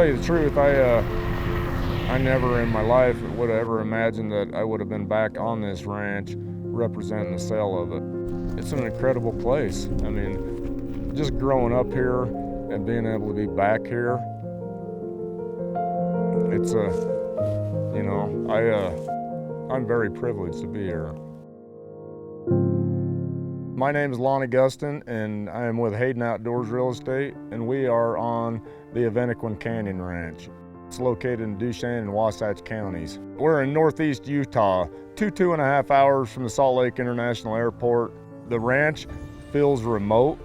tell you the truth, I never in my life would have ever imagined that I would have been back on this ranch representing the sale of it. It's an incredible place. I mean, just growing up here and being able to be back here, it's I'm very privileged to be here. My name is Lonnie Gustin, and I am with Hayden Outdoors Real Estate, and we are on the Avintaquin Canyon Ranch. It's located in Duchesne and Wasatch counties. We're in northeast Utah, 2.5 hours from the Salt Lake International Airport. The ranch feels remote,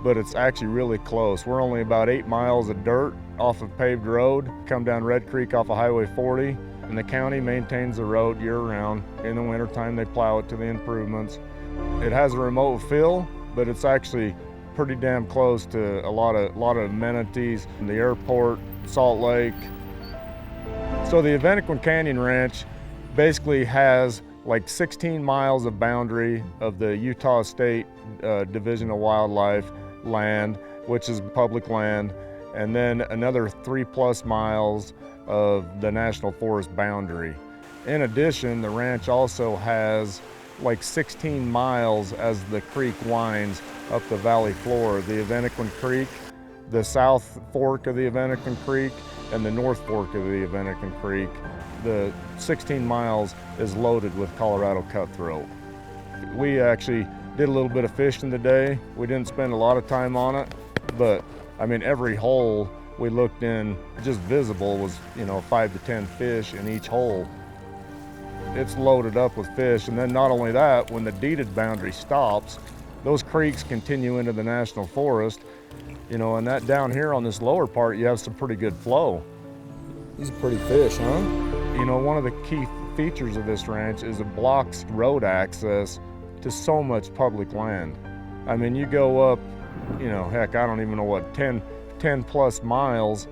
but it's actually really close. We're only about 8 miles of dirt off of paved road, come down Red Creek off of Highway 40, and the county maintains the road year-round. In the wintertime, they plow it to the improvements. It has a remote feel, but it's actually pretty damn close to a lot of amenities, the airport, Salt Lake. So the Avintaquin Canyon Ranch basically has like 16 miles of boundary of the Utah State Division of Wildlife land, which is public land, and then another 3+ miles of the National Forest boundary. In addition, the ranch also has like 16 miles as the creek winds up the valley floor. The Avintaquin Creek, the South Fork of the Avintaquin Creek, and the North Fork of the Avintaquin Creek. The 16 miles is loaded with Colorado cutthroat. We actually did a little bit of fishing today. We didn't spend a lot of time on it, but I mean, every hole we looked in, just visible, was 5 to 10 fish in each hole. It's loaded up with fish, and then not only that, when the deeded boundary stops, those creeks continue into the National Forest, and that down here on this lower part, you have some pretty good flow. These are pretty fish, huh? One of the key features of this ranch is it blocks road access to so much public land. I mean, you go up, heck, I don't even know what, 10+ miles.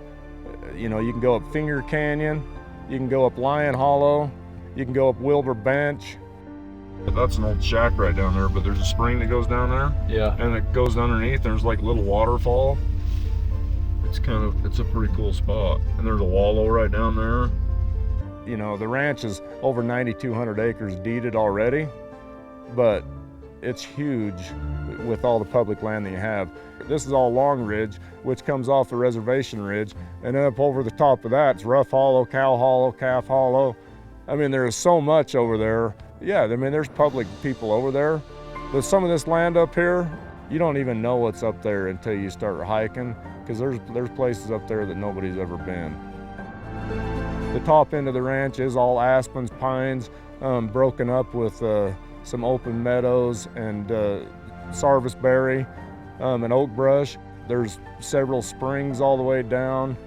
You can go up Finger Canyon, you can go up Lion Hollow, you can go up Wilbur Bench. That's an old shack right down there, but there's a spring that goes down there. Yeah. And it goes underneath, there's like a little waterfall. It's a pretty cool spot. And there's a wallow right down there. The ranch is over 9,200 acres deeded already, but it's huge with all the public land that you have. This is all Long Ridge, which comes off the reservation ridge, and then up over the top of that, it's Rough Hollow, Cow Hollow, Calf Hollow. I mean, there's so much over there. Yeah, I mean, there's public people over there. But some of this land up here, you don't even know what's up there until you start hiking, because there's places up there that nobody's ever been. The top end of the ranch is all aspens, pines, broken up with some open meadows and sarvisberry and oak brush. There's several springs all the way down.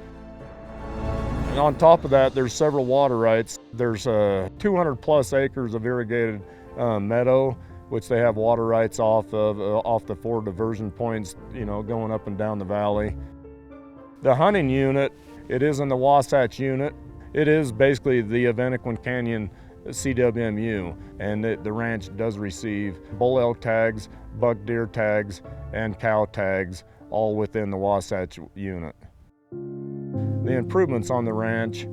And on top of that, there's several water rights. There's 200+ acres of irrigated meadow, which they have water rights off the 4 diversion points, going up and down the valley. The hunting unit, it is in the Wasatch unit. It is basically the Avintaquin Canyon CWMU, and the ranch does receive bull elk tags, buck deer tags, and cow tags, all within the Wasatch unit. The improvements on the ranch,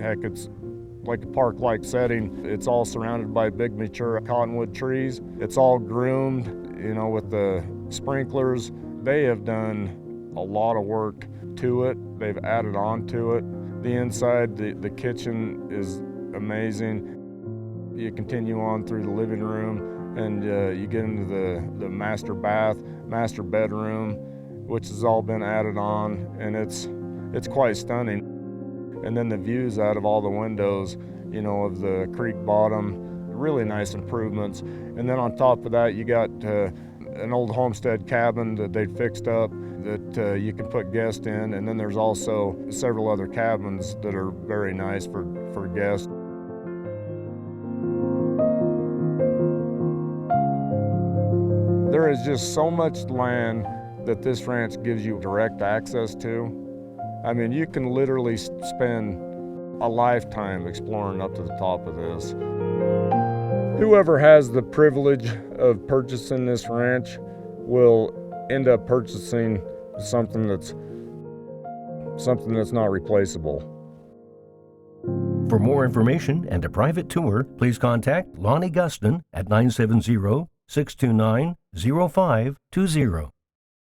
heck, it's like a park-like setting. It's all surrounded by big mature cottonwood trees. It's all groomed, with the sprinklers. They have done a lot of work to it. They've added on to it. The inside, the kitchen is amazing. You continue on through the living room, and you get into the master bath, master bedroom, which has all been added on, and it's quite stunning. And then the views out of all the windows, of the creek bottom, really nice improvements. And then on top of that, you got an old homestead cabin that they fixed up that you can put guests in. And then there's also several other cabins that are very nice for guests. There is just so much land that this ranch gives you direct access to. I mean, you can literally spend a lifetime exploring up to the top of this. Whoever has the privilege of purchasing this ranch will end up purchasing something that's something that's not replaceable. For more information and a private tour, please contact Lonnie Guston at 970-629-0520.